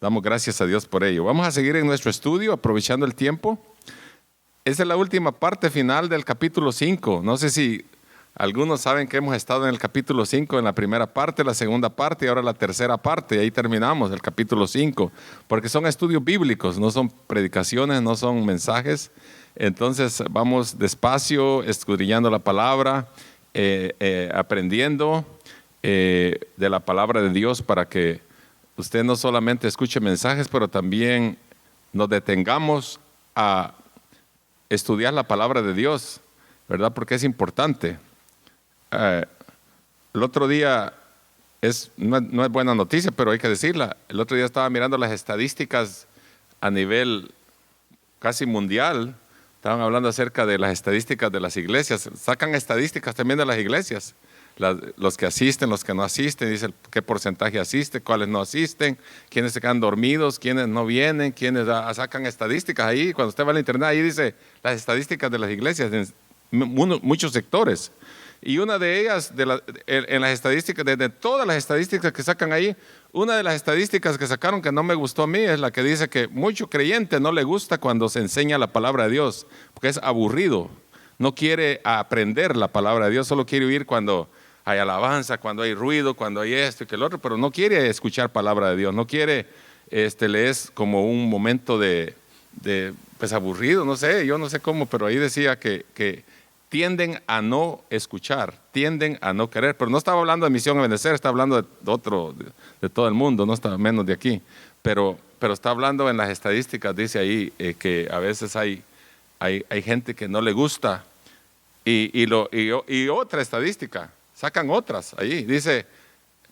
Damos gracias a Dios por ello. Vamos a seguir en nuestro estudio, aprovechando el tiempo. Esa es la última parte final del capítulo 5. No sé si algunos saben que hemos estado en el capítulo 5, en la primera parte, la segunda parte y ahora la tercera parte. Y ahí terminamos el capítulo 5, porque son estudios bíblicos, no son predicaciones, no son mensajes. Entonces vamos despacio, escudriñando la palabra, aprendiendo de la palabra de Dios para que usted no solamente escuche mensajes, pero también nos detengamos a estudiar la palabra de Dios, ¿verdad? Porque es importante. El otro día, no es buena noticia, pero hay que decirla. El otro día estaba mirando las estadísticas a nivel casi mundial. Estaban hablando acerca de las estadísticas de las iglesias. Sacan estadísticas también de las iglesias. Los que asisten, los que no asisten, dicen qué porcentaje asiste, cuáles no asisten, quiénes se quedan dormidos, quiénes no vienen, quiénes sacan estadísticas ahí. Cuando usted va a internet, ahí dice las estadísticas de las iglesias en muchos sectores. Y una de ellas, en las estadísticas, de todas las estadísticas que sacan ahí, una de las estadísticas que sacaron que no me gustó a mí es la que dice que mucho creyente no le gusta cuando se enseña la palabra de Dios, porque es aburrido. No quiere aprender la palabra de Dios, solo quiere oír cuando hay alabanza, cuando hay ruido, cuando hay esto y que el otro, pero no quiere escuchar palabra de Dios, no quiere, le es como un momento de pues aburrido, no sé, yo no sé cómo, pero ahí decía que tienden a no escuchar, tienden a no querer, pero no estaba hablando de Misión Ebenecer, está hablando de todo el mundo, no está menos de aquí, pero está hablando en las estadísticas, dice ahí que a veces hay gente que no le gusta y otra estadística. Sacan otras ahí, dice,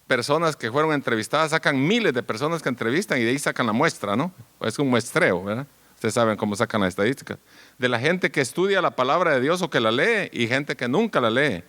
personas que fueron entrevistadas, sacan miles de personas que entrevistan y de ahí sacan la muestra, ¿no? Es un muestreo, ¿verdad? Ustedes saben cómo sacan las estadísticas. De la gente que estudia la palabra de Dios o que la lee y gente que nunca la lee.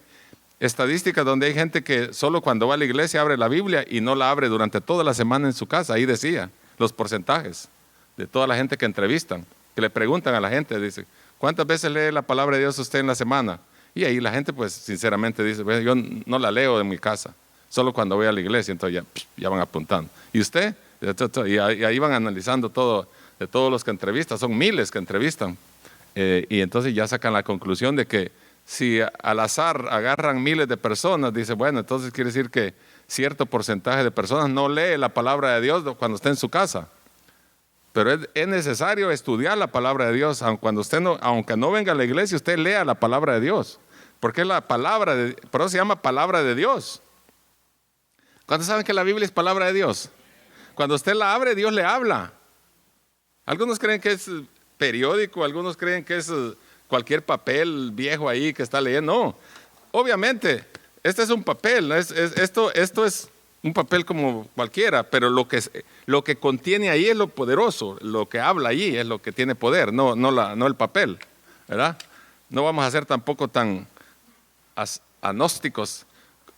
Estadísticas donde hay gente que solo cuando va a la iglesia abre la Biblia y no la abre durante toda la semana en su casa. Ahí decía los porcentajes de toda la gente que entrevistan, que le preguntan a la gente, dice, ¿cuántas veces lee la palabra de Dios usted en la semana? Y ahí la gente, pues, sinceramente dice, bueno, yo no la leo en mi casa, solo cuando voy a la iglesia, entonces ya van apuntando. ¿Y usted? Y ahí van analizando todo, de todos los que entrevistan, son miles que entrevistan. Y entonces ya sacan la conclusión de que si al azar agarran miles de personas, dice, bueno, entonces quiere decir que cierto porcentaje de personas no lee la palabra de Dios cuando está en su casa. Pero es necesario estudiar la palabra de Dios, aunque no venga a la iglesia, usted lea la palabra de Dios. Porque es la palabra, por eso se llama palabra de Dios. ¿Cuántos saben que la Biblia es palabra de Dios? Cuando usted la abre, Dios le habla. Algunos creen que es periódico, algunos creen que es cualquier papel viejo ahí que está leyendo. No, obviamente, este es un papel, esto es un papel como cualquiera, pero lo que contiene ahí es lo poderoso, lo que habla allí es lo que tiene poder, no el papel, ¿verdad? No vamos a ser tampoco tan agnósticos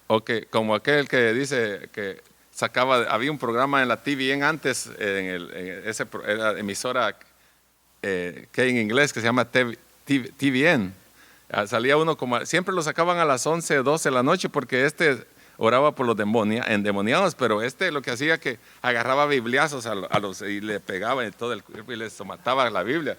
o como aquel que dice que había un programa en la TVN antes, era emisora que en inglés que se llama TVN. Salía uno siempre lo sacaban a las 11 o 12 de la noche porque oraba por los endemoniados, pero lo que hacía que agarraba bibliazos y le pegaba en todo el cuerpo y les mataba la Biblia.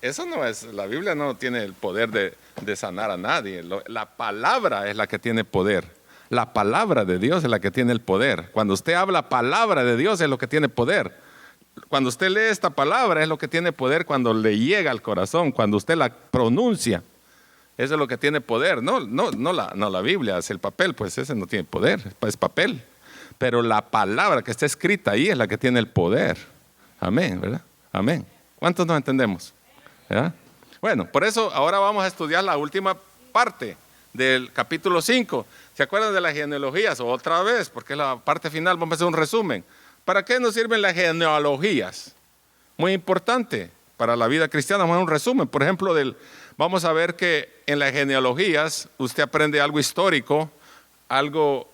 Eso no es, la Biblia no tiene el poder de sanar a nadie. La palabra es la que tiene poder. La palabra de Dios es la que tiene el poder. Cuando usted habla palabra de Dios es lo que tiene poder. Cuando usted lee esta palabra es lo que tiene poder cuando le llega al corazón, cuando usted la pronuncia. Eso es lo que tiene poder. No la Biblia, es el papel, pues ese no tiene poder, es papel. Pero la palabra que está escrita ahí es la que tiene el poder. Amén, ¿verdad? Amén. ¿Cuántos nos entendemos? ¿Verdad? Bueno, por eso ahora vamos a estudiar la última parte del capítulo 5. ¿Se acuerdan de las genealogías? Otra vez, porque es la parte final, vamos a hacer un resumen. ¿Para qué nos sirven las genealogías? Muy importante para la vida cristiana. Vamos a un resumen. Por ejemplo, vamos a ver que en las genealogías usted aprende algo histórico, algo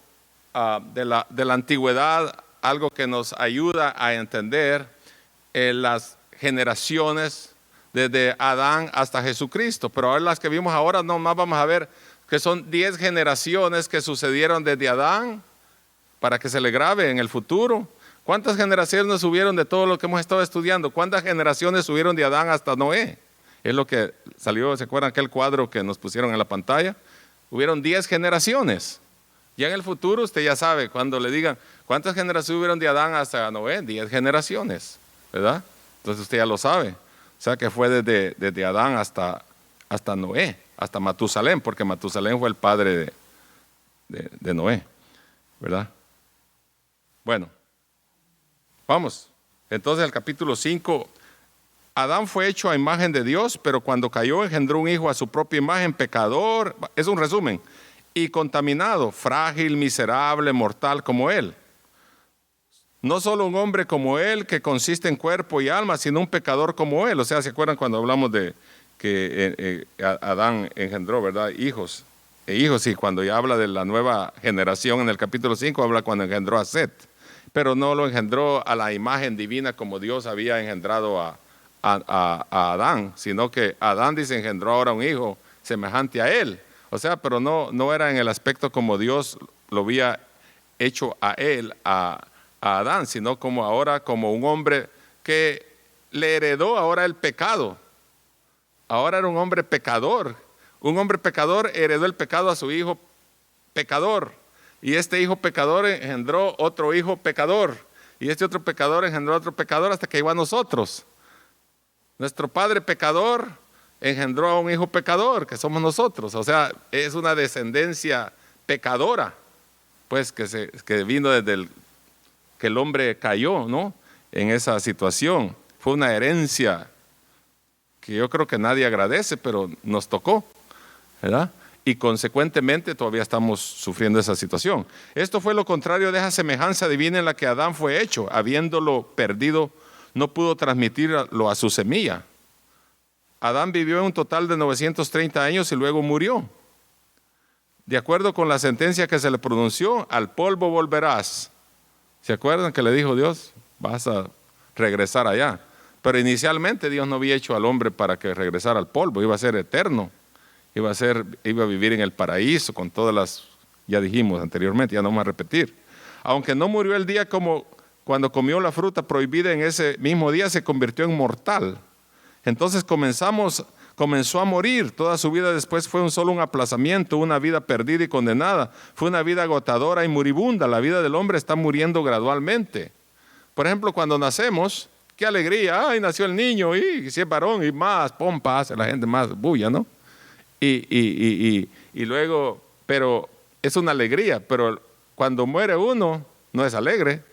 de la antigüedad, algo que nos ayuda a entender las generaciones desde Adán hasta Jesucristo. Pero ahora las que vimos ahora nomás vamos a ver que son 10 generaciones que sucedieron desde Adán para que se le grabe en el futuro. ¿Cuántas generaciones hubieron de todo lo que hemos estado estudiando? ¿Cuántas generaciones hubieron de Adán hasta Noé? Es lo que salió, ¿se acuerdan aquel cuadro que nos pusieron en la pantalla? Hubieron 10 generaciones. Ya en el futuro usted ya sabe, cuando le digan, ¿cuántas generaciones hubieron de Adán hasta Noé? 10 generaciones, ¿verdad? Entonces usted ya lo sabe. O sea que fue desde Adán hasta Noé, hasta Matusalén, porque Matusalén fue el padre de Noé, ¿verdad? Bueno, vamos. Entonces el capítulo 5, Adán fue hecho a imagen de Dios, pero cuando cayó engendró un hijo a su propia imagen, pecador, es un resumen, y contaminado, frágil, miserable, mortal como él. No solo un hombre como él, que consiste en cuerpo y alma, sino un pecador como él. O sea, ¿se acuerdan cuando hablamos de que Adán engendró, verdad? Hijos. Y cuando ya habla de la nueva generación en el capítulo 5, habla cuando engendró a Set. Pero no lo engendró a la imagen divina como Dios había engendrado a Adán, sino que Adán dice engendró ahora un hijo semejante a él. O sea, pero no era en el aspecto como Dios lo había hecho a él, a Adán, sino como ahora como un hombre que le heredó ahora el pecado. Ahora era un hombre pecador. Un hombre pecador heredó el pecado a su hijo pecador. Y este hijo pecador engendró otro hijo pecador. Y este otro pecador engendró otro pecador hasta que llegó a nosotros. Nuestro padre pecador engendró a un hijo pecador, que somos nosotros. O sea, es una descendencia pecadora, pues que vino desde que el hombre cayó, ¿no? En esa situación. Fue una herencia que yo creo que nadie agradece, pero nos tocó, ¿verdad? Y consecuentemente todavía estamos sufriendo esa situación. Esto fue lo contrario de esa semejanza divina en la que Adán fue hecho. Habiéndolo perdido, no pudo transmitirlo a su semilla. Adán vivió un total de 930 años y luego murió. De acuerdo con la sentencia que se le pronunció, al polvo volverás. ¿Se acuerdan que le dijo Dios? Vas a regresar allá. Pero inicialmente Dios no había hecho al hombre para que regresara al polvo, iba a ser eterno. Iba a vivir en el paraíso con todas las, ya dijimos anteriormente, ya no vamos a repetir. Aunque no murió el día como cuando comió la fruta prohibida, en ese mismo día se convirtió en mortal. Entonces comenzó a morir. Toda su vida después fue solo un aplazamiento, una vida perdida y condenada. Fue una vida agotadora y moribunda. La vida del hombre está muriendo gradualmente. Por ejemplo, cuando nacemos, qué alegría, ay, nació el niño, y si es varón, y más pompa hace la gente, más bulla, ¿no? Y luego, pero es una alegría, pero cuando muere uno, no es alegre.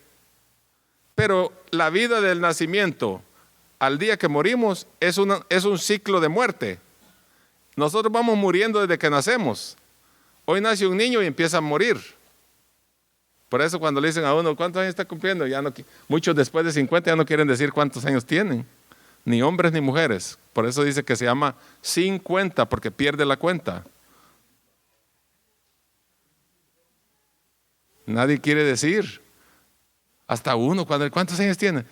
Pero la vida del nacimiento al día que morimos es un ciclo de muerte. Nosotros vamos muriendo desde que nacemos. Hoy nace un niño y empieza a morir. Por eso cuando le dicen a uno, ¿cuántos años está cumpliendo? Muchos después de 50 ya no quieren decir cuántos años tienen. Ni hombres ni mujeres. Por eso dice que se llama 50, porque pierde la cuenta. Nadie quiere decir. Hasta uno, ¿cuántos años tiene?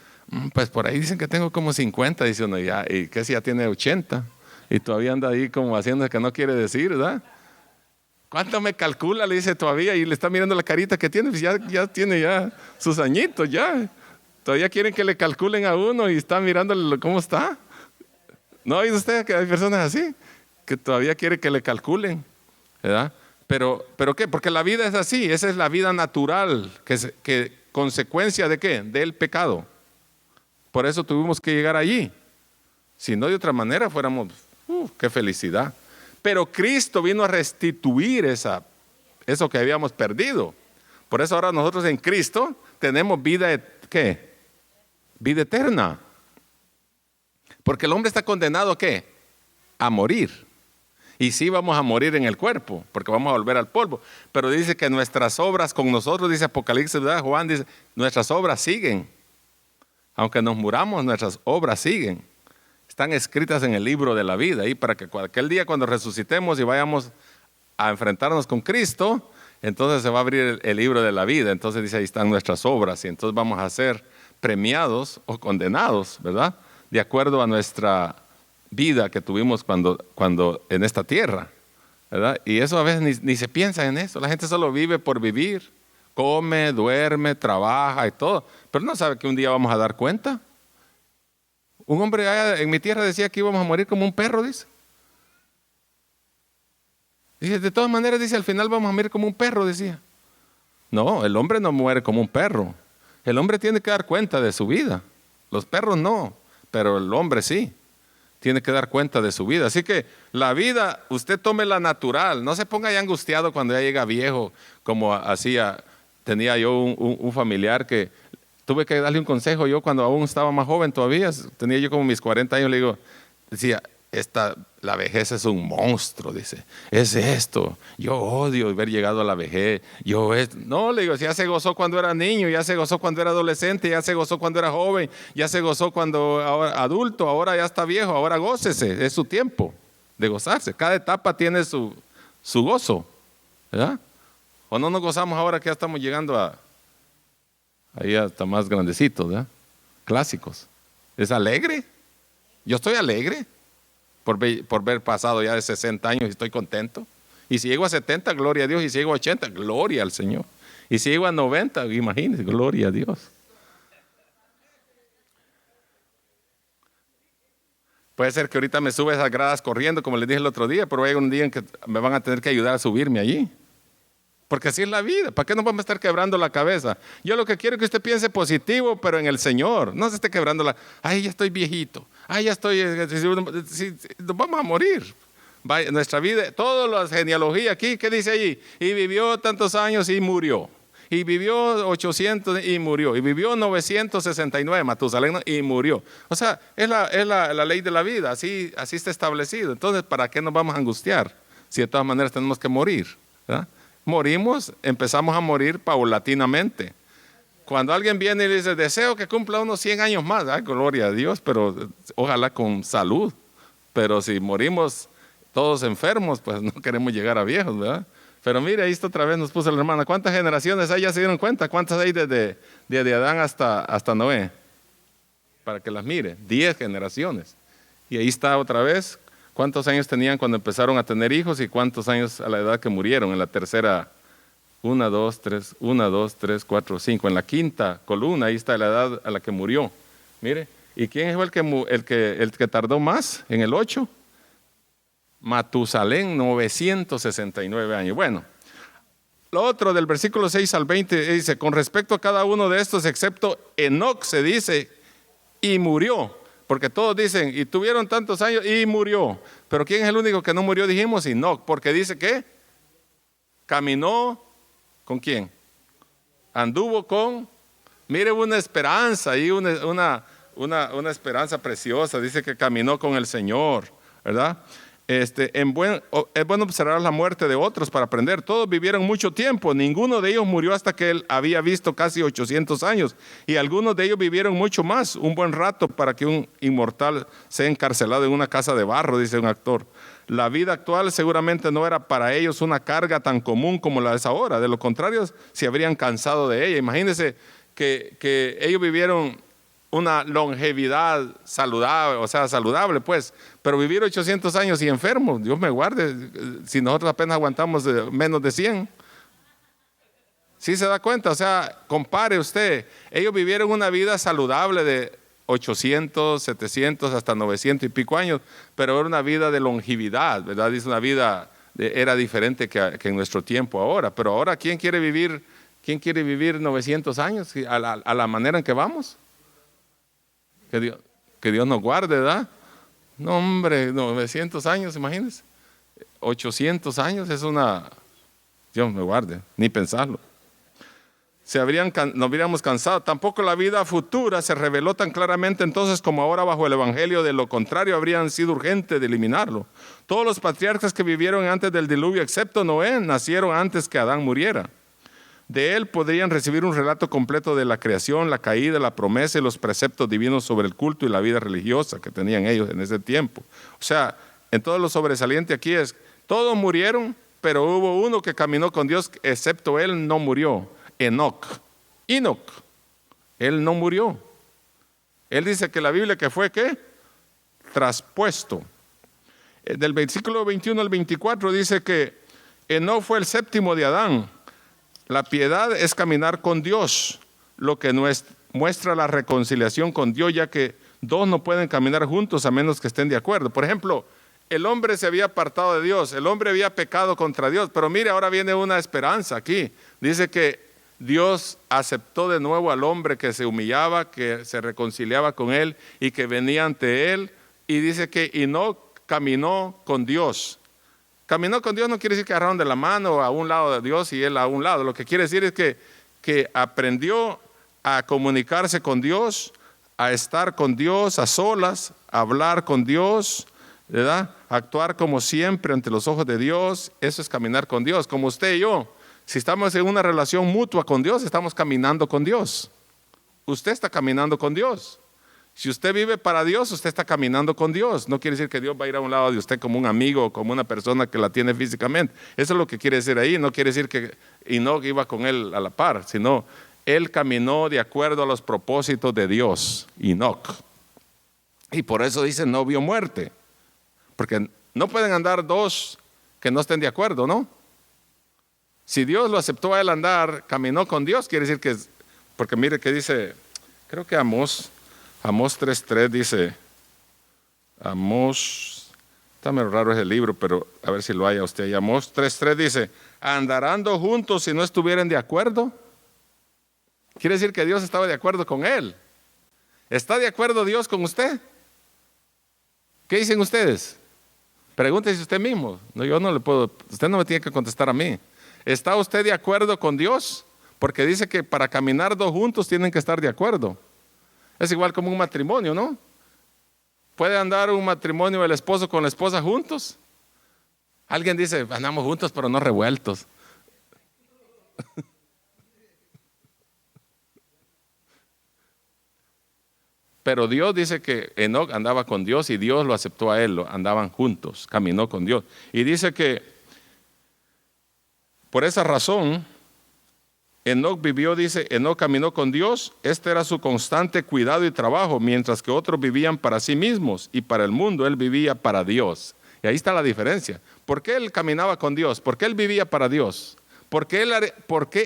Pues por ahí dicen que tengo como 50, dice uno, ya, y que si ya tiene 80, y todavía anda ahí como haciendo que no quiere decir, ¿verdad? ¿Cuánto me calcula? Le dice todavía, y le está mirando la carita que tiene, pues ya tiene ya sus añitos, ya. Todavía quieren que le calculen a uno y está mirándole cómo está. ¿No oye usted que hay personas así? Que todavía quieren que le calculen, ¿verdad? Pero ¿qué? Porque la vida es así, esa es la vida natural, que consecuencia de ¿qué? Del pecado. Por eso tuvimos que llegar allí. Si no, de otra manera fuéramos, qué felicidad. Pero Cristo vino a restituir eso que habíamos perdido. Por eso ahora nosotros en Cristo tenemos vida, ¿qué? Vida eterna. Porque el hombre está condenado ¿a qué? A morir. Y sí vamos a morir en el cuerpo, porque vamos a volver al polvo. Pero dice que nuestras obras con nosotros, dice Apocalipsis, ¿verdad? Juan dice, nuestras obras siguen. Aunque nos muramos, nuestras obras siguen. Están escritas en el libro de la vida. Y para que aquel día cuando resucitemos y vayamos a enfrentarnos con Cristo, entonces se va a abrir el libro de la vida. Entonces dice, ahí están nuestras obras. Y entonces vamos a ser premiados o condenados, ¿verdad? De acuerdo a nuestra vida que tuvimos cuando en esta tierra, ¿verdad? Y eso a veces ni se piensa en eso. La gente solo vive por vivir, come, duerme, trabaja y todo, pero no sabe que un día vamos a dar cuenta. Un hombre allá en mi tierra decía que íbamos a morir como un perro, dice. Dice, de todas maneras, dice, al final vamos a morir como un perro, decía. No, el hombre no muere como un perro. El hombre tiene que dar cuenta de su vida. Los perros no, pero el hombre sí. Tiene que dar cuenta de su vida. Así que la vida, usted tome la natural. No se ponga ya angustiado cuando ya llega viejo, como hacía. Tenía yo un familiar que tuve que darle un consejo. Yo cuando aún estaba más joven todavía, tenía yo como mis 40 años, le digo, decía, la vejez es un monstruo, dice, es esto, yo odio haber llegado a la vejez, no, le digo, ya se gozó cuando era niño, ya se gozó cuando era adolescente, ya se gozó cuando era joven, ya se gozó cuando ahora adulto, ahora ya está viejo, ahora gócese, es su tiempo de gozarse, cada etapa tiene su gozo, ¿verdad? O no nos gozamos ahora que ya estamos llegando ahí hasta más grandecitos, ¿verdad? Clásicos, ¿es alegre? Yo estoy alegre por ver pasado ya de 60 años y estoy contento. Y si llego a 70, gloria a Dios. Y si llego a 80, gloria al Señor. Y si llego a 90, imagínense, gloria a Dios. Puede ser que ahorita me sube esas gradas corriendo, como les dije el otro día, pero hay un día en que me van a tener que ayudar a subirme allí. Porque así es la vida. ¿Para qué nos vamos a estar quebrando la cabeza? Yo lo que quiero es que usted piense positivo, pero en el Señor. No se esté quebrando ay, ya estoy viejito. Ay, ya estoy, nos vamos a morir. Nuestra vida, toda la genealogía aquí, ¿qué dice allí? Y vivió tantos años y murió. Y vivió 800 y murió. Y vivió 969, Matusalén, y murió. O sea, es la ley de la vida. Así está establecido. Entonces, ¿para qué nos vamos a angustiar? Si de todas maneras tenemos que morir, ¿verdad? Morimos, empezamos a morir paulatinamente. Cuando alguien viene y le dice, deseo que cumpla unos 100 años más, ay, gloria a Dios, pero ojalá con salud. Pero si morimos todos enfermos, pues no queremos llegar a viejos, ¿verdad? Pero mire, ahí está otra vez, nos puso la hermana. ¿Cuántas generaciones hay? ¿Ya se dieron cuenta? ¿Cuántas hay desde Adán hasta Noé? Para que las mire, 10 generaciones. Y ahí está otra vez. ¿Cuántos años tenían cuando empezaron a tener hijos y cuántos años a la edad que murieron? En la tercera, 1, 2, 3, 4, 5. En la quinta columna, ahí está la edad a la que murió. Mire, ¿y quién fue el que tardó más? En el 8. Matusalén, 969 años. Bueno, lo otro del versículo 6 al 20 dice, con respecto a cada uno de estos, excepto Enoc, se dice, y murió. Porque todos dicen, y tuvieron tantos años y murió. Pero ¿quién es el único que no murió? Dijimos Enoc, porque dice que caminó, ¿con quién? Anduvo con, mire, una esperanza y una esperanza preciosa. Dice que caminó con el Señor, ¿verdad? Es bueno observar la muerte de otros para aprender. Todos vivieron mucho tiempo, ninguno de ellos murió hasta que él había visto casi 800 años, y algunos de ellos vivieron mucho más, un buen rato, para que un inmortal sea encarcelado en una casa de barro, dice un actor. La vida actual seguramente no era para ellos una carga tan común como la es ahora, de lo contrario se habrían cansado de ella. Imagínense que ellos vivieron una longevidad saludable, o sea, saludable pues, pero vivir 800 años y enfermos, Dios me guarde, si nosotros apenas aguantamos menos de 100. ¿Sí se da cuenta? O sea, compare usted, ellos vivieron una vida saludable de 800, 700, hasta 900 y pico años, pero era una vida de longevidad, ¿verdad? Es una vida, era diferente que en nuestro tiempo ahora, pero ahora, ¿quién quiere vivir 900 años a la manera en que vamos? Que Dios nos guarde, ¿verdad? No, hombre, 900 años, imagínense. 800 años es Dios me guarde, ni pensarlo. Nos habríamos cansado. Tampoco la vida futura se reveló tan claramente entonces como ahora bajo el Evangelio. De lo contrario, habrían sido urgente de eliminarlo. Todos los patriarcas que vivieron antes del diluvio, excepto Noé, nacieron antes que Adán muriera. De él podrían recibir un relato completo de la creación, la caída, la promesa y los preceptos divinos sobre el culto y la vida religiosa que tenían ellos en ese tiempo. O sea, en todo lo sobresaliente aquí es, todos murieron, pero hubo uno que caminó con Dios, excepto él no murió, Enoc. Él no murió. Él dice que la Biblia que fue, ¿qué? Traspuesto. Del versículo 21 al 24 dice que Enoc fue el séptimo de Adán. La piedad es caminar con Dios, lo que muestra la reconciliación con Dios, ya que dos no pueden caminar juntos a menos que estén de acuerdo. Por ejemplo, el hombre se había apartado de Dios, el hombre había pecado contra Dios, pero mire, ahora viene una esperanza aquí. Dice que Dios aceptó de nuevo al hombre que se humillaba, que se reconciliaba con él y que venía ante él. Y dice que Enoc caminó con Dios. Caminó con Dios no quiere decir que agarraron de la mano a un lado de Dios y él a un lado. Lo que quiere decir es que aprendió a comunicarse con Dios, a estar con Dios a solas, a hablar con Dios, ¿verdad? Actuar como siempre ante los ojos de Dios. Eso es caminar con Dios, como usted y yo. Si estamos en una relación mutua con Dios, estamos caminando con Dios. Usted está caminando con Dios. Si usted vive para Dios, usted está caminando con Dios. No quiere decir que Dios va a ir a un lado de usted como un amigo o como una persona que la tiene físicamente. Eso es lo que quiere decir ahí. No quiere decir que Enoc iba con él a la par, sino él caminó de acuerdo a los propósitos de Dios, Enoc. Y por eso dice, no vio muerte. Porque no pueden andar dos que no estén de acuerdo, ¿no? Si Dios lo aceptó a él andar, caminó con Dios, quiere decir que, porque mire que dice, creo que Amós 3:3 dice, está medio raro ese libro, pero a ver si lo haya usted ahí. Amós 3:3 dice, ¿andarán dos juntos si no estuvieran de acuerdo? Quiere decir que Dios estaba de acuerdo con él. ¿Está de acuerdo Dios con usted? ¿Qué dicen ustedes? Pregúntese usted mismo. No, yo no le puedo, usted no me tiene que contestar a mí. ¿Está usted de acuerdo con Dios? Porque dice que para caminar dos juntos tienen que estar de acuerdo. Es igual como un matrimonio, ¿no? ¿Puede andar un matrimonio el esposo con la esposa juntos? Alguien dice, andamos juntos pero no revueltos. Pero Dios dice que Enoc andaba con Dios y Dios lo aceptó a él, andaban juntos, caminó con Dios. Y dice que por esa razón, Enoc caminó con Dios, este era su constante cuidado y trabajo, mientras que otros vivían para sí mismos y para el mundo, él vivía para Dios. Y ahí está la diferencia. ¿Por qué él caminaba con Dios? ¿Por qué él vivía para Dios? ¿Por qué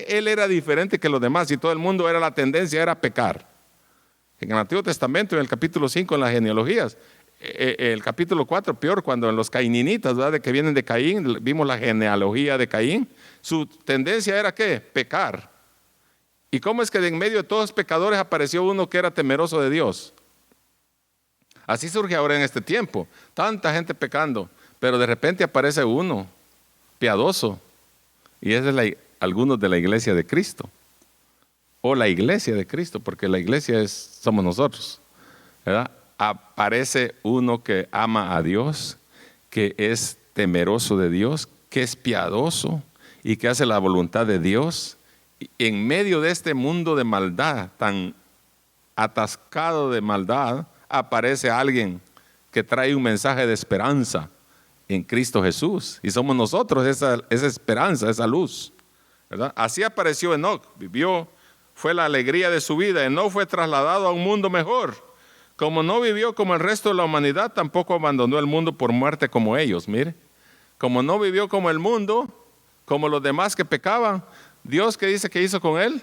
él era diferente que los demás y todo el mundo la tendencia era pecar? En el Antiguo Testamento, en el capítulo 5, en las genealogías, el capítulo 4, peor, cuando en los caininitas, ¿verdad? De que vienen de Caín, vimos la genealogía de Caín, su tendencia era ¿qué? Pecar. ¿Y cómo es que de en medio de todos los pecadores apareció uno que era temeroso de Dios? Así surge ahora en este tiempo, tanta gente pecando, pero de repente aparece uno piadoso, y ese es algunos de la iglesia de Cristo. O la iglesia de Cristo, porque la iglesia somos nosotros, ¿verdad? Aparece uno que ama a Dios, que es temeroso de Dios, que es piadoso y que hace la voluntad de Dios. Y en medio de este mundo de maldad, tan atascado de maldad, aparece alguien que trae un mensaje de esperanza en Cristo Jesús. Y somos nosotros esa esperanza, esa luz, ¿verdad? Así apareció Enoc, fue la alegría de su vida. Enoc fue trasladado a un mundo mejor. Como no vivió como el resto de la humanidad, tampoco abandonó el mundo por muerte como ellos. Mire, como no vivió como el mundo, como los demás que pecaban, Dios, ¿qué dice que hizo con él?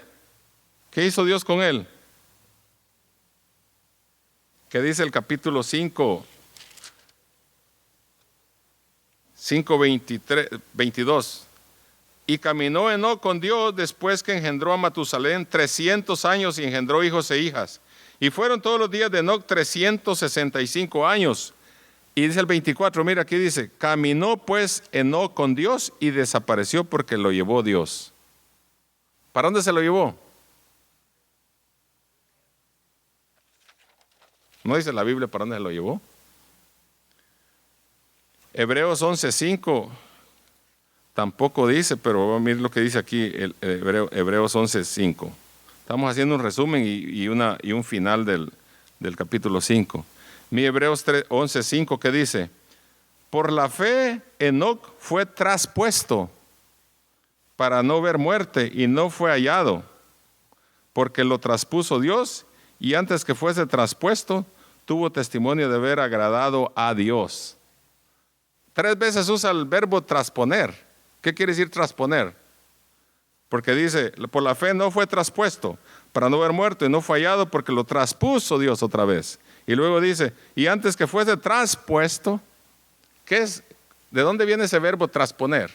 ¿Qué hizo Dios con él? ¿Qué dice el capítulo 5, 22? Y caminó Enoc con Dios después que engendró a Matusalén 300 años y engendró hijos e hijas. Y fueron todos los días de Enoc 365 años. Y dice el 24, mira aquí dice, caminó pues Enoc con Dios y desapareció porque lo llevó Dios. ¿Para dónde se lo llevó? ¿No dice la Biblia para dónde se lo llevó? Hebreos 11:5 tampoco dice, pero miren lo que dice aquí Hebreos 11:5. Estamos haciendo un resumen y un final del capítulo 5. Mi Hebreos 11:5 que dice, por la fe Enoc fue traspuesto para no ver muerte y no fue hallado, porque lo traspuso Dios y antes que fuese traspuesto tuvo testimonio de haber agradado a Dios. 3 veces usa el verbo trasponer. ¿Qué quiere decir trasponer? Porque dice, por la fe no fue traspuesto para no haber muerto, y no fue hallado porque lo traspuso Dios otra vez. Y luego dice, y antes que fuese traspuesto, ¿qué es? ¿De dónde viene ese verbo trasponer?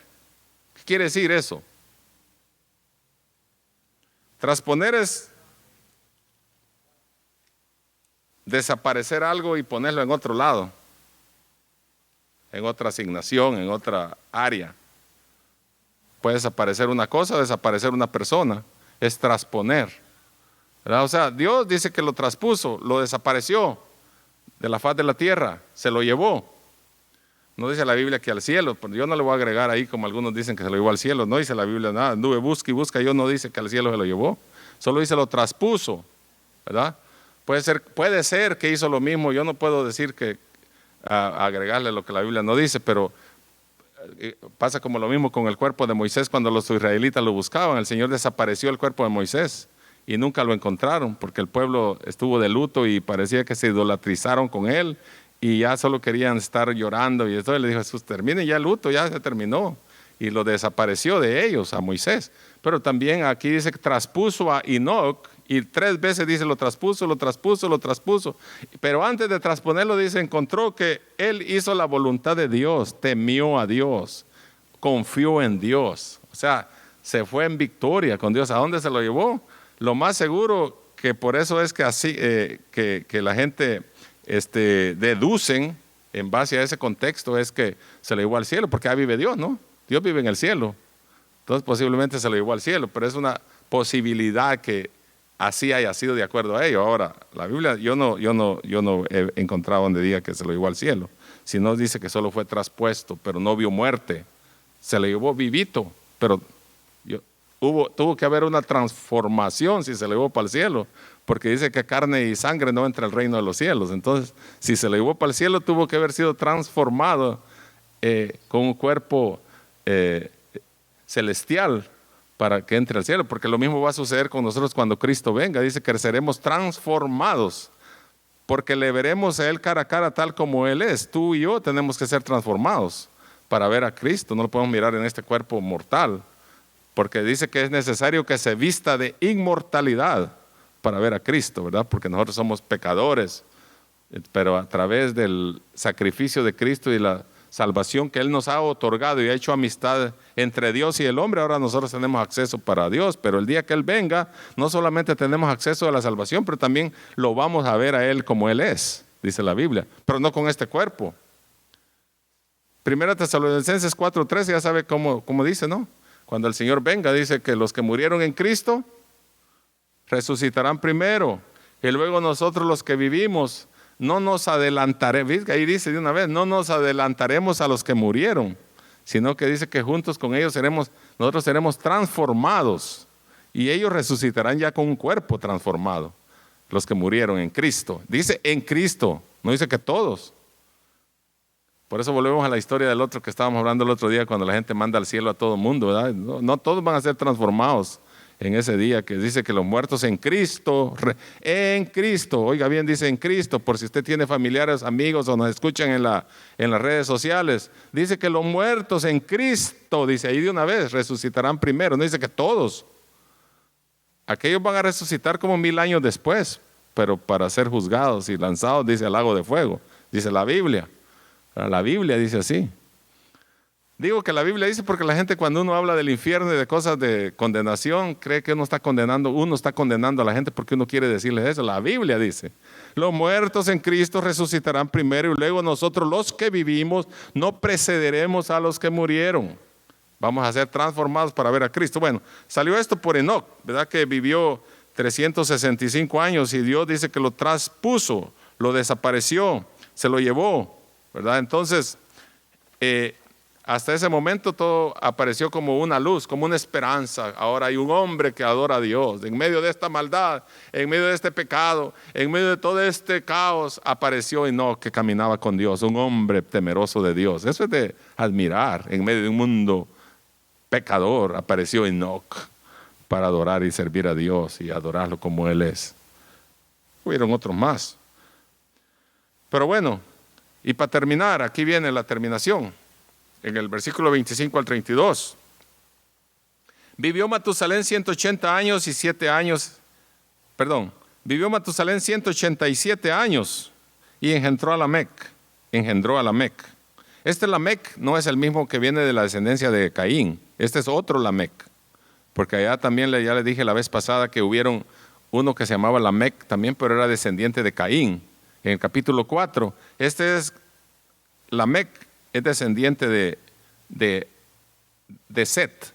¿Qué quiere decir eso? Trasponer es desaparecer algo y ponerlo en otro lado, en otra asignación, en otra área. Puede desaparecer una cosa, desaparecer una persona. Es trasponer, ¿verdad? O sea, Dios dice que lo traspuso, lo desapareció de la faz de la tierra, se lo llevó. No dice la Biblia que al cielo, pero yo no le voy a agregar ahí como algunos dicen que se lo llevó al cielo. No dice la Biblia nada, anduve, busca y busca, yo no dice que al cielo se lo llevó. Solo dice lo traspuso, ¿verdad? Puede ser que hizo lo mismo, yo no puedo decir que agregarle lo que la Biblia no dice, pero pasa como lo mismo con el cuerpo de Moisés cuando los israelitas lo buscaban. El Señor desapareció el cuerpo de Moisés y nunca lo encontraron porque el pueblo estuvo de luto y parecía que se idolatrizaron con él y ya solo querían estar llorando. Y entonces le dijo Jesús, termine ya el luto, ya se terminó. Y lo desapareció de ellos, a Moisés. Pero también aquí dice que traspuso a Enoc, y 3 veces dice lo traspuso, lo traspuso, lo traspuso. Pero antes de trasponerlo dice, encontró que él hizo la voluntad de Dios, temió a Dios, confió en Dios. O sea, se fue en victoria con Dios. ¿A dónde se lo llevó? Lo más seguro que por eso es que así que la gente deducen en base a ese contexto es que se lo llevó al cielo, porque ahí vive Dios, ¿no? Dios vive en el cielo. Entonces posiblemente se lo llevó al cielo, pero es una posibilidad que así haya sido de acuerdo a ello. Ahora, la Biblia, yo no he encontrado donde diga que se lo llevó al cielo. Si no, dice que solo fue traspuesto, pero no vio muerte. Se lo llevó vivito, pero tuvo que haber una transformación si se lo llevó para el cielo, porque dice que carne y sangre no entra al reino de los cielos. Entonces, si se lo llevó para el cielo, tuvo que haber sido transformado con un cuerpo celestial para que entre al cielo, porque lo mismo va a suceder con nosotros cuando Cristo venga. Dice que seremos transformados, porque le veremos a Él cara a cara tal como Él es. Tú y yo tenemos que ser transformados para ver a Cristo. No lo podemos mirar en este cuerpo mortal, porque dice que es necesario que se vista de inmortalidad para ver a Cristo, ¿verdad? Porque nosotros somos pecadores, pero a través del sacrificio de Cristo y la salvación que Él nos ha otorgado y ha hecho amistad entre Dios y el hombre, ahora nosotros tenemos acceso para Dios. Pero el día que Él venga, no solamente tenemos acceso a la salvación, pero también lo vamos a ver a Él como Él es, dice la Biblia, pero no con este cuerpo. Primera Tesalonicenses 4:13, ya sabe cómo dice, ¿no? Cuando el Señor venga, dice que los que murieron en Cristo resucitarán primero, y luego nosotros los que vivimos no nos adelantaremos. Ahí dice de una vez, no nos adelantaremos a los que murieron, sino que dice que juntos con ellos nosotros seremos transformados, y ellos resucitarán ya con un cuerpo transformado, los que murieron en Cristo. Dice en Cristo, no dice que todos. Por eso volvemos a la historia del otro que estábamos hablando el otro día, cuando la gente manda al cielo a todo el mundo, ¿verdad? No todos van a ser transformados en ese día, que dice que los muertos en Cristo, oiga bien, dice en Cristo, por si usted tiene familiares, amigos o nos escuchan en las redes sociales, dice que los muertos en Cristo, dice ahí de una vez, resucitarán primero. No dice que todos, aquellos van a resucitar como 1000 años después, pero para ser juzgados y lanzados, dice, al lago de fuego, dice la Biblia. La Biblia dice así. Digo que la Biblia dice porque la gente, cuando uno habla del infierno y de cosas de condenación, cree que uno está condenando a la gente porque uno quiere decirles eso. La Biblia dice, los muertos en Cristo resucitarán primero, y luego nosotros los que vivimos no precederemos a los que murieron. Vamos a ser transformados para ver a Cristo. Bueno, salió esto por Enoc, ¿verdad? Que vivió 365 años y Dios dice que lo traspuso, lo desapareció, se lo llevó, ¿verdad? Entonces, hasta ese momento todo apareció como una luz, como una esperanza. Ahora hay un hombre que adora a Dios. En medio de esta maldad, en medio de este pecado, en medio de todo este caos, apareció Enoc, que caminaba con Dios, un hombre temeroso de Dios. Eso es de admirar. En medio de un mundo pecador, apareció Enoc para adorar y servir a Dios y adorarlo como Él es. Hubieron otros más. Pero bueno, y para terminar, aquí viene la terminación. En el versículo 25 al 32. Vivió Matusalén 180 años y 7 años. Vivió Matusalén 187 años y engendró a Lamec. Este Lamec no es el mismo que viene de la descendencia de Caín. Este es otro Lamec. Porque allá también ya le dije la vez pasada que hubieron uno que se llamaba Lamec también, pero era descendiente de Caín. En el capítulo 4, Lamec es descendiente de Set,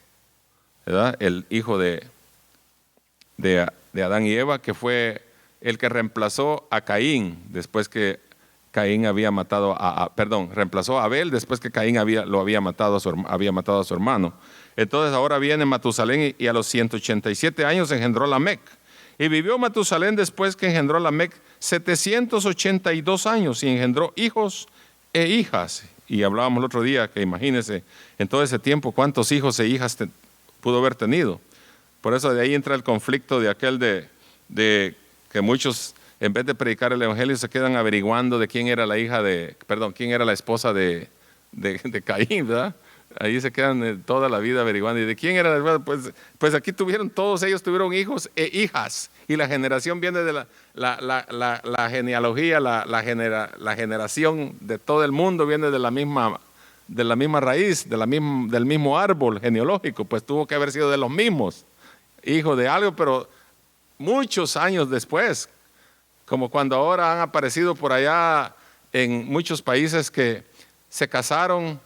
¿verdad? El hijo de Adán y Eva, que fue el que reemplazó a Caín después que Caín había matado reemplazó a Abel después que Caín había matado a su hermano. Entonces ahora viene Matusalén y a los 187 años engendró a Lamec. Y vivió Matusalén después que engendró a Lamec 782 años y engendró hijos e hijas. Y hablábamos el otro día que imagínense en todo ese tiempo cuántos hijos e hijas pudo haber tenido. Por eso de ahí entra el conflicto de aquel de que muchos en vez de predicar el evangelio se quedan averiguando de quién era la esposa de Caín, ¿verdad? Ahí se quedan toda la vida averiguando. ¿Y de quién era? Pues aquí todos ellos tuvieron hijos e hijas. Y la generación viene de la genealogía, la generación de todo el mundo viene de la misma raíz, del mismo árbol genealógico. Pues tuvo que haber sido de los mismos hijos de algo, pero muchos años después. Como cuando ahora han aparecido por allá en muchos países que se casaron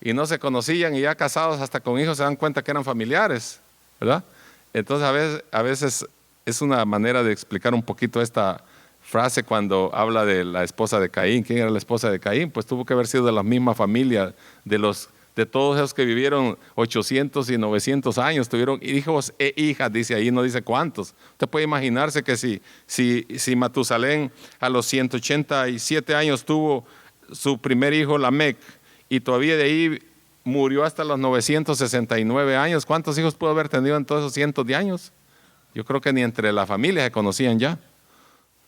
y no se conocían y ya casados hasta con hijos se dan cuenta que eran familiares, ¿verdad? Entonces a veces es una manera de explicar un poquito esta frase cuando habla de la esposa de Caín. ¿Quién era la esposa de Caín? Pues tuvo que haber sido de la misma familia de todos esos que vivieron 800 y 900 años, tuvieron hijos e hijas, dice ahí, no dice cuántos. Usted puede imaginarse que si Matusalén a los 187 años tuvo su primer hijo Lamec y todavía de ahí murió hasta los 969 años, ¿cuántos hijos pudo haber tenido en todos esos cientos de años? Yo creo que ni entre la familia se conocían ya,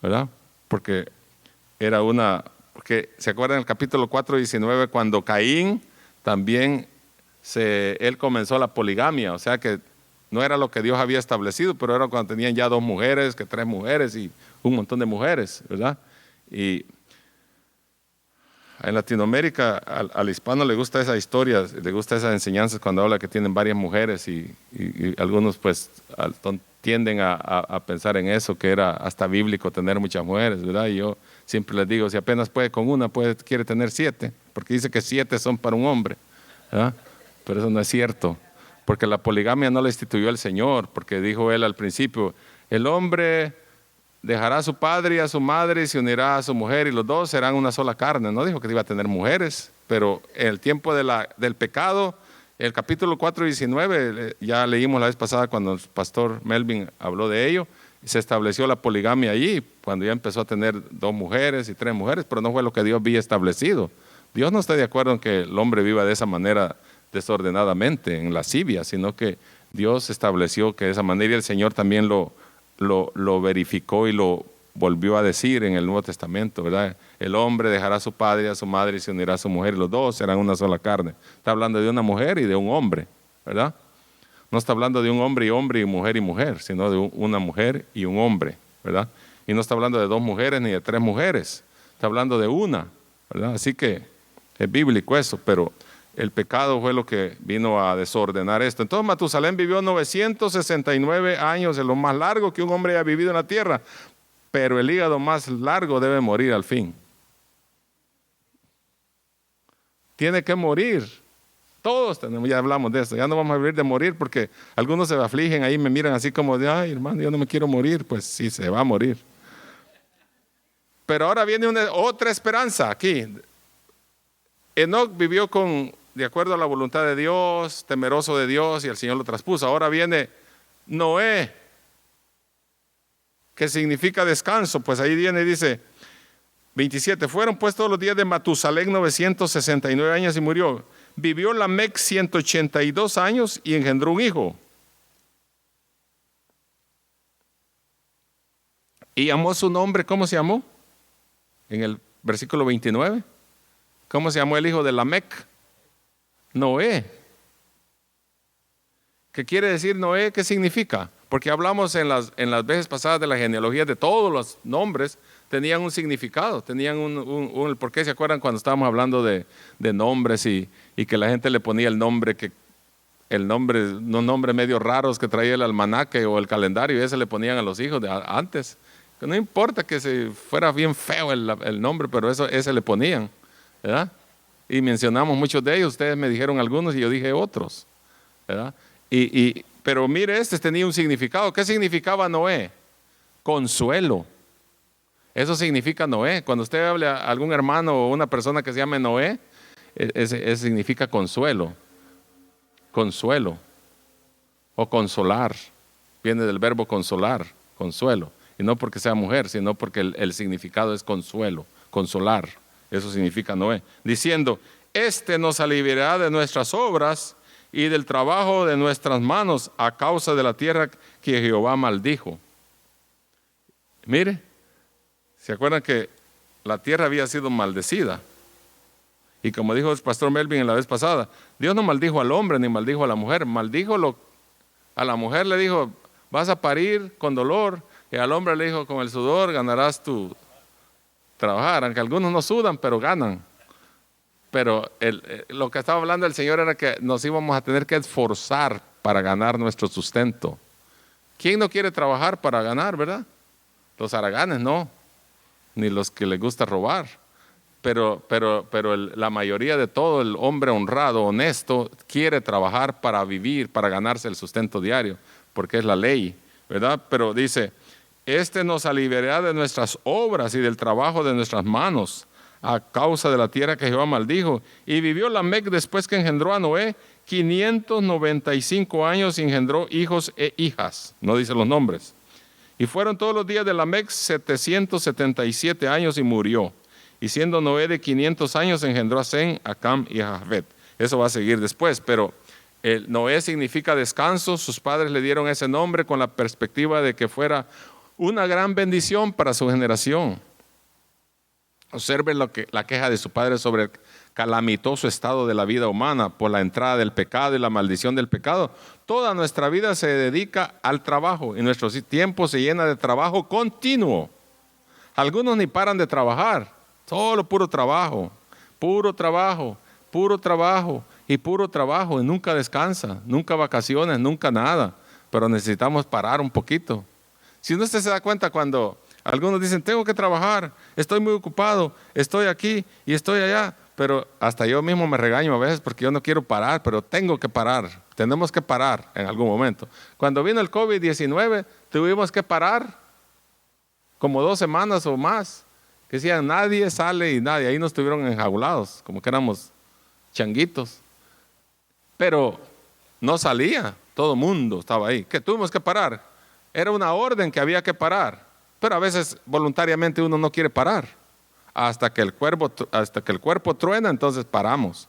¿verdad? Porque ¿se acuerdan en el capítulo 4:19 cuando Caín también él comenzó la poligamia? O sea que no era lo que Dios había establecido, pero era cuando tenían ya 2 mujeres, que 3 mujeres y un montón de mujeres, ¿verdad? Y en Latinoamérica al hispano le gusta esa historia, le gusta esas enseñanzas cuando habla que tienen varias mujeres y algunos pues tienden a pensar en eso, que era hasta bíblico tener muchas mujeres, ¿verdad? Y yo siempre les digo, si apenas puede con una, quiere tener 7, porque dice que 7 son para un hombre, ¿verdad? Pero eso no es cierto, porque la poligamia no la instituyó el Señor, porque dijo Él al principio, el hombre dejará a su padre y a su madre y se unirá a su mujer y los dos serán una sola carne. No dijo que iba a tener mujeres, pero en el tiempo del pecado, el capítulo 4:19, ya leímos la vez pasada cuando el pastor Melvin habló de ello, se estableció la poligamia allí, cuando ya empezó a tener 2 mujeres y 3 mujeres, pero no fue lo que Dios había establecido. Dios no está de acuerdo en que el hombre viva de esa manera desordenadamente, en lascivia, sino que Dios estableció que de esa manera y el Señor también lo verificó y lo volvió a decir en el Nuevo Testamento, ¿verdad? El hombre dejará a su padre y a su madre y se unirá a su mujer y los dos serán una sola carne. Está hablando de una mujer y de un hombre, ¿verdad? No está hablando de un hombre y mujer, sino de una mujer y un hombre, ¿verdad? Y no está hablando de 2 mujeres ni de 3 mujeres, está hablando de una, ¿verdad? Así que es bíblico eso, pero el pecado fue lo que vino a desordenar esto. Entonces Matusalén vivió 969 años, es lo más largo que un hombre haya vivido en la tierra, pero el hígado más largo debe morir al fin. Tiene que morir. Todos tenemos, ya hablamos de esto, ya no vamos a vivir de morir porque algunos se afligen ahí, me miran así como de, ay hermano, yo no me quiero morir. Pues sí, se va a morir. Pero ahora viene otra esperanza aquí. Enoc vivió de acuerdo a la voluntad de Dios, temeroso de Dios, y el Señor lo traspuso. Ahora viene Noé, que significa descanso. Pues ahí viene y dice, 27, fueron pues todos los días de Matusalén 969 años y murió. Vivió Lamec 182 años y engendró un hijo. Y llamó su nombre, ¿cómo se llamó? En el versículo 29. ¿Cómo se llamó el hijo de Lamec? Noé. ¿Qué quiere decir Noé? ¿Qué significa? Porque hablamos en las veces pasadas de la genealogía de todos los nombres, tenían un significado, tenían ¿por qué se acuerdan cuando estábamos hablando de nombres y que la gente le ponía el nombre, unos nombres medio raros que traía el almanaque o el calendario, y ese le ponían a los hijos de antes? Que no importa que se fuera bien feo el nombre, pero ese le ponían, ¿verdad? Y mencionamos muchos de ellos, ustedes me dijeron algunos y yo dije otros, ¿verdad? Pero mire, este tenía un significado. ¿Qué significaba Noé? Consuelo. Eso significa Noé. Cuando usted hable a algún hermano o una persona que se llame Noé, ese significa consuelo. Consuelo. O consolar. Viene del verbo consolar, consuelo. Y no porque sea mujer, sino porque el significado es consuelo, consolar. Eso significa Noé. Diciendo, este nos aliviará de nuestras obras y del trabajo de nuestras manos a causa de la tierra que Jehová maldijo. Mire, ¿se acuerdan que la tierra había sido maldecida? Y como dijo el pastor Melvin en la vez pasada, Dios no maldijo al hombre ni maldijo a la mujer, a la mujer le dijo, vas a parir con dolor, y al hombre le dijo, con el sudor ganarás tu trabajar, aunque algunos no sudan, pero ganan. Pero lo que estaba hablando el Señor era que nos íbamos a tener que esforzar para ganar nuestro sustento. ¿Quién no quiere trabajar para ganar, verdad? Los haraganes no, ni los que les gusta robar. Pero la mayoría de todo el hombre honrado, honesto, quiere trabajar para vivir, para ganarse el sustento diario, porque es la ley, ¿verdad? Pero dice, este nos aliviará de nuestras obras y del trabajo de nuestras manos, a causa de la tierra que Jehová maldijo. Y vivió Lamec después que engendró a Noé 595 años y engendró hijos e hijas. No dice los nombres. Y fueron todos los días de Lamec 777 años y murió. Y siendo Noé de 500 años engendró a Sem, a Cam y a Jafet. Eso va a seguir después, pero Noé significa descanso. Sus padres le dieron ese nombre con la perspectiva de que fuera una gran bendición para su generación. Observe la queja de su padre sobre el calamitoso estado de la vida humana por la entrada del pecado y la maldición del pecado. Toda nuestra vida se dedica al trabajo y nuestro tiempo se llena de trabajo continuo. Algunos ni paran de trabajar, solo puro trabajo, puro trabajo, puro trabajo y puro trabajo, y nunca descansa, nunca vacaciones, nunca nada. Pero necesitamos parar un poquito. Si usted se da cuenta cuando algunos dicen, tengo que trabajar, estoy muy ocupado, estoy aquí y estoy allá, pero hasta yo mismo me regaño a veces porque yo no quiero parar, pero tengo que parar, tenemos que parar en algún momento. Cuando vino el COVID-19, tuvimos que parar como 2 semanas o más, que decían, nadie sale y nadie, ahí nos tuvieron enjaulados, como que éramos changuitos, pero no salía, todo el mundo estaba ahí, que tuvimos que parar, era una orden que había que parar. Pero a veces voluntariamente uno no quiere parar. Hasta que el cuerpo truena, entonces paramos.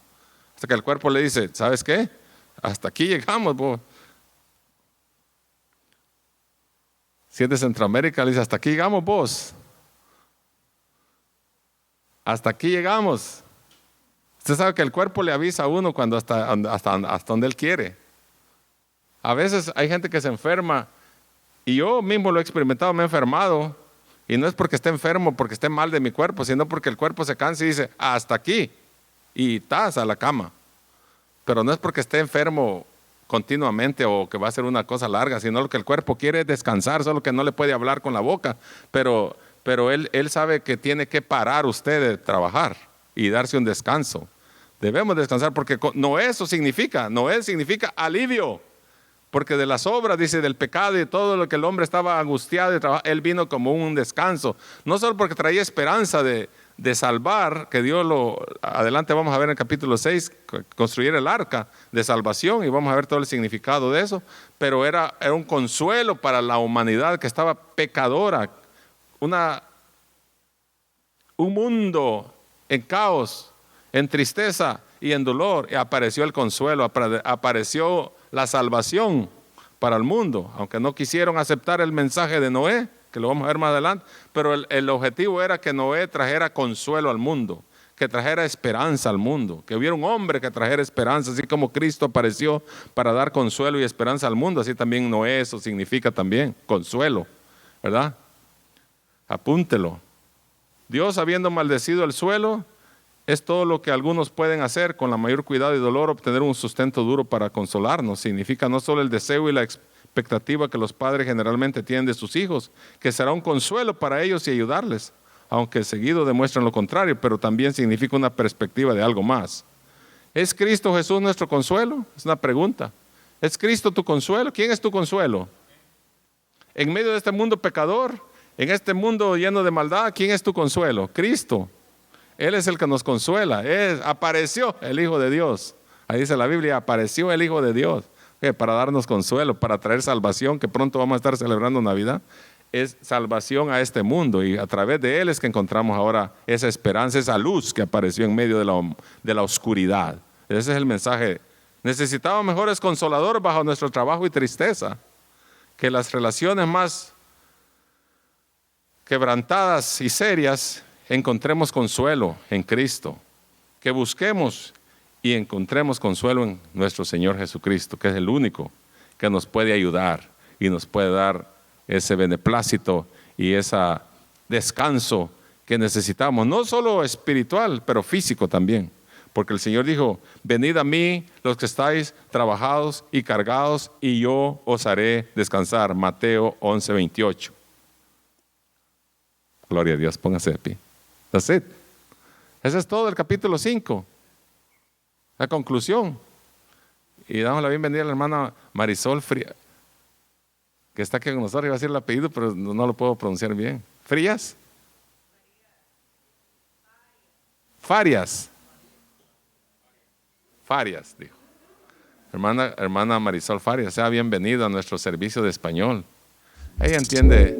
Hasta que el cuerpo le dice, ¿sabes qué? Hasta aquí llegamos. Vos. Si es de Centroamérica, le dice, hasta aquí llegamos vos. Hasta aquí llegamos. Usted sabe que el cuerpo le avisa a uno cuando hasta donde él quiere. A veces hay gente que se enferma. Y yo mismo lo he experimentado, me he enfermado. Y no es porque esté enfermo, porque esté mal de mi cuerpo, sino porque el cuerpo se cansa y dice, hasta aquí. Y estás a la cama. Pero no es porque esté enfermo continuamente o que va a ser una cosa larga, sino lo que el cuerpo quiere es descansar, solo que no le puede hablar con la boca. Pero él sabe que tiene que parar usted de trabajar y darse un descanso. Debemos descansar porque Noé significa alivio. Porque de las obras, dice, del pecado y todo lo que el hombre estaba angustiado de trabajar, él vino como un descanso. No solo porque traía esperanza de salvar, que Dios adelante vamos a ver en el capítulo 6, construir el arca de salvación y vamos a ver todo el significado de eso, pero era un consuelo para la humanidad que estaba pecadora, un mundo en caos, en tristeza y en dolor, y apareció el consuelo, apareció la salvación para el mundo, aunque no quisieron aceptar el mensaje de Noé, que lo vamos a ver más adelante, pero el objetivo era que Noé trajera consuelo al mundo, que trajera esperanza al mundo, que hubiera un hombre que trajera esperanza, así como Cristo apareció para dar consuelo y esperanza al mundo, así también Noé, eso significa también consuelo, ¿verdad? Apúntelo. Dios, habiendo maldecido el suelo, es todo lo que algunos pueden hacer con la mayor cuidado y dolor, obtener un sustento duro para consolarnos. Significa no solo el deseo y la expectativa que los padres generalmente tienen de sus hijos, que será un consuelo para ellos y ayudarles, aunque seguido demuestran lo contrario, pero también significa una perspectiva de algo más. ¿Es Cristo Jesús nuestro consuelo? Es una pregunta. ¿Es Cristo tu consuelo? ¿Quién es tu consuelo? En medio de este mundo pecador, en este mundo lleno de maldad, ¿quién es tu consuelo? Cristo. Él es el que nos consuela. Apareció el Hijo de Dios. Ahí dice la Biblia, apareció el Hijo de Dios. Para darnos consuelo, para traer salvación, que pronto vamos a estar celebrando Navidad. Es salvación a este mundo, y a través de Él es que encontramos ahora esa esperanza, esa luz que apareció en medio de la oscuridad. Ese es el mensaje. Necesitamos mejores consoladores bajo nuestro trabajo y tristeza, que las relaciones más quebrantadas y serias encontremos consuelo en Cristo, que busquemos y encontremos consuelo en nuestro Señor Jesucristo, que es el único que nos puede ayudar y nos puede dar ese beneplácito y ese descanso que necesitamos, no solo espiritual, pero físico también. Porque el Señor dijo, venid a mí los que estáis trabajados y cargados, y yo os haré descansar. Mateo 11:28. Gloria a Dios, póngase de pie. That's it. Ese es todo el capítulo 5. La conclusión. Y damos la bienvenida a la hermana Marisol Frías, que está aquí con nosotros. Iba a decir el apellido, pero no lo puedo pronunciar bien. ¿Frías? Farias. Farias, dijo. Hermana Marisol Farias, sea bienvenida a nuestro servicio de español. Ella entiende